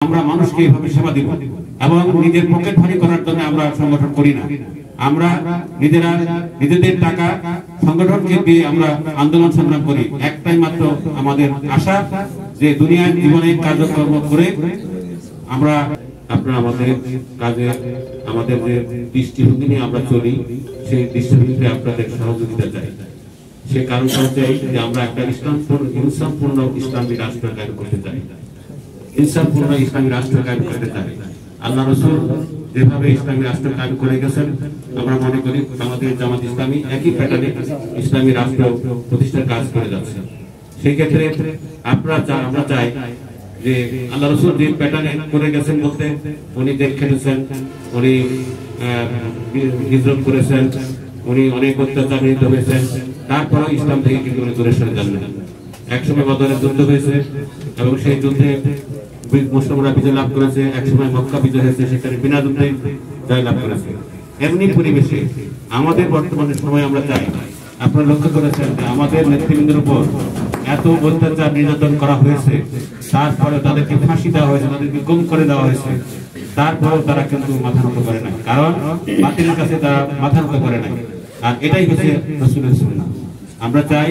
আমরা মানুষকে এইভাবে সেবা দিব এবং নিজের পকেট ভারী করার জন্য আমরা সংগঠন করি না। আমরা নিজেদের টাকা সংগঠনকে দিয়ে আমরা আন্দোলন সংগ্রাম করি। একটাই মাত্র আমাদের আশা যে দুনিয়ার জীবনে কার্যক্রম করে আমরা আপনারা আমাদের কাজে আমাদের যে দৃষ্টিভঙ্গি নিয়ে আমরা চলি সেই দৃষ্টিভঙ্গিতে আপনাদের সহযোগিতা চাই। সে কারণটা হচ্ছে যে আমরা একটা ইনসানপূর্ণ ইসলামী রাষ্ট্র কায়েম করতে চাই, ইনসানপূর্ণ ইসলামী রাষ্ট্র কায়েম করতে চাই। আল্লাহ রাসূল যেভাবে ইসলামী রাষ্ট্র কায়েম করে গেছেন, আমরা মনে করি বাংলাদেশ জামাত ইসলামী একই প্যাটার্নে ইসলামী রাষ্ট্র প্রতিষ্ঠার কাজ করে যাচ্ছে। সেই ক্ষেত্রে আমরা চাই যে আল্লাহ রাসূল যে প্যাটার্নে করে গেছেন বলতে উনি জেল খেটেছেন, উনি হিজরত করেছেন, উনি অনেক অত্যাচার নিহত হয়েছেন, তারপরে ইসলাম থেকে কিন্তু উনি দূরে সরে যান না। একসময় বদরের যুদ্ধ হয়েছে এবং সেই যুদ্ধে মুসলিমরা বিজয় লাভ করেছে, একসময় মক্কা বিজয় হয়েছে, সেখানে বিনা যুদ্ধে জয় লাভ করেছে। এমনি পরিবেশে আমাদের বর্তমানে সময় আমরা চাই, আপনারা লক্ষ্য করেছেন যে আমাদের নেতৃবৃন্দের উপর এত অত্যাচার নির্যাতন করা হয়েছে, তারপরে তাদেরকে ফাঁসি দেওয়া হয়েছে, তাদেরকে গুম করে দেওয়া হয়েছে, তারপরেও তারা কিন্তু মাথা নত করে নাই, কারণ বাতিলের কাছে তারা মাথা নত করে নাই। আর এটাই হচ্ছে রাসূলের সুন্নাহ। আমরা চাই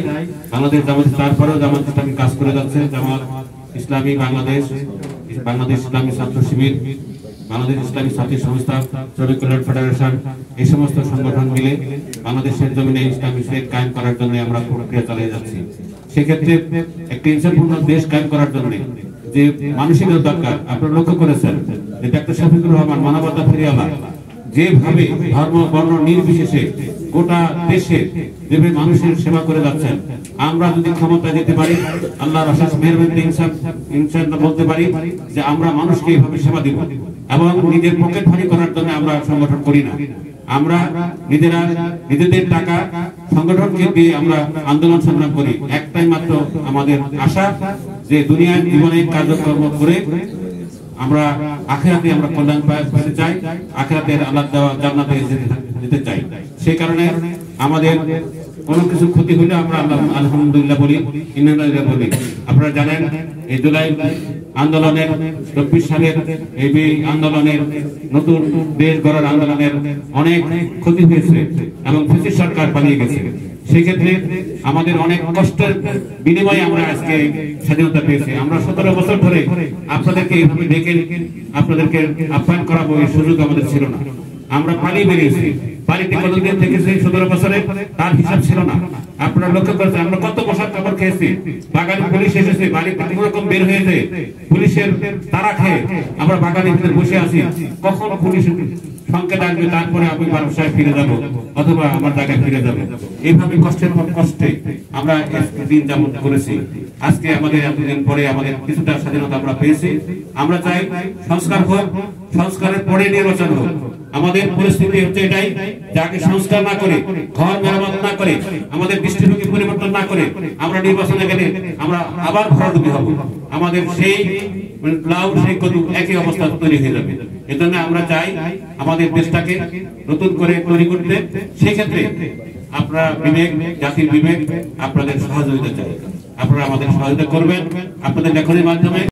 বাংলাদেশ জামাত, তারপরেও জামাত ইসলামী কাজ করে যাচ্ছে, জামাত ইসলামী বাংলাদেশ, বাংলাদেশ ইসলামী ছাত্র শিবির, বাংলাদেশ ইসলামী ছাত্র সংস্থা, শ্রমিক কল্যাণ ফেডারেশন, এই সমস্ত সংগঠন মিলে বাংলাদেশের জমিনে ইসলামী স্টেট কায়েম করার জন্য আমরা প্রক্রিয়া চালিয়ে যাচ্ছি। সেক্ষেত্রে একটি ইনসানপূর্ণ দেশ কায়েম করার জন্য যে মানসিকতা দরকার, আপনারা লক্ষ্য করেছেন যে ডাক্তার শফিকুর রহমান মানবতা ফেরিওয়ালা যেভাবে ধর্ম বর্ণ নির্বিশেষে গোটা দেশে যেভাবে মানুষের সেবা করে যাচ্ছেন, আমরা যদি ক্ষমতা যেতে পারি, আল্লাহর অশেষ মেহেরবানিতে ইনশাআল্লাহ বলতে পারি যে আমরা মানুষকে এইভাবে সেবা দিব এবং নিজের পকেট ভারী করার জন্য আমরা সংগঠন করি না। আমরা নিজেদের টাকা সংগঠনকে দিয়ে আমরা আন্দোলন সংগ্রাম করি। একটাই মাত্র আমাদের আশা যে দুনিয়ার জীবনে কার্যক্রম করে আমরা আখিরাতে আমরা কল্যাণ পেতে চাই, আখিরাতের আল্লাহ দেওয়া জান্নাতে যেতে চাই। সেই কারণে আমাদের কোনো কিছু ক্ষতি হলে আমরা আলহামদুলিল্লাহ বলি, ইন্নালিল্লাহি বলি। আপনারা জানেন এই জুলাই আন্দোলনের 24 সালের এই আন্দোলনের নতুন দেশ গড়ার আন্দোলনের অনেক ক্ষতি হয়েছে এবং ব্রিটিশ সরকার পালিয়ে গেছে। সেক্ষেত্রে আমাদের অনেক কষ্টের বিনিময়ে আমরা আজকে স্বাধীনতা পেয়েছি। আমরা 17 বছর ধরে আপনাদেরকে এইভাবে ডেকে আপনাদেরকে আহ্বান করাবো এই সুযোগ আমাদের ছিল না। আমরা পালিয়ে বেরিয়েছি, বাড়িতে কতদিন থেকেছি 17 বছরে তার হিসাব ছিল না। আপনারা লক্ষ্য করেছেন আমরা কত বছর খবর খেয়েছি, বাগানে পুলিশ এসেছে, বাড়িতে কোনো রকম বের হয়েছে, পুলিশের তারা খেয়ে আমরা বাগানের ভিতরে বসে আছি, কখন পুলিশ সংকেত আসবে, তারপরে আমি বাসায় ফিরে যাব অথবা আমার জায়গায় ফিরে যাব। এইভাবে কষ্টের পর কষ্টে আমরা দিন যাপন করেছি। আজকে আমাদের এতদিন পরে আমাদের কিছুটা স্বাধীনতা আমরা পেয়েছি। আমরা চাই সংস্কার হোক, সংস্কারের পরে নির্বাচন হোক। আমাদের পরিস্থিতি হচ্ছে এটাই, যাকে সংস্কার না করে, ঘর মেরামত না করে, আমাদের দৃষ্টিভঙ্গি পরিবর্তন না করে আমরা নির্বাচনে গেলে আমরা আবার ভরাডুবি হব। আমাদের সেই লাউ সেই কদু একই অবস্থা তৈরি হয়ে যাবে। এজন্য আমরা চাই আমাদের দেশটাকে নতুন করে তৈরি করতে। সেক্ষেত্রে আপনারা বিবেক, জাতির বিবেক, আপনাদের সহযোগিতা চাই। আপনারা আমাদের সহযোগিতা করবেন আপনাদের লেখনের মাধ্যমে।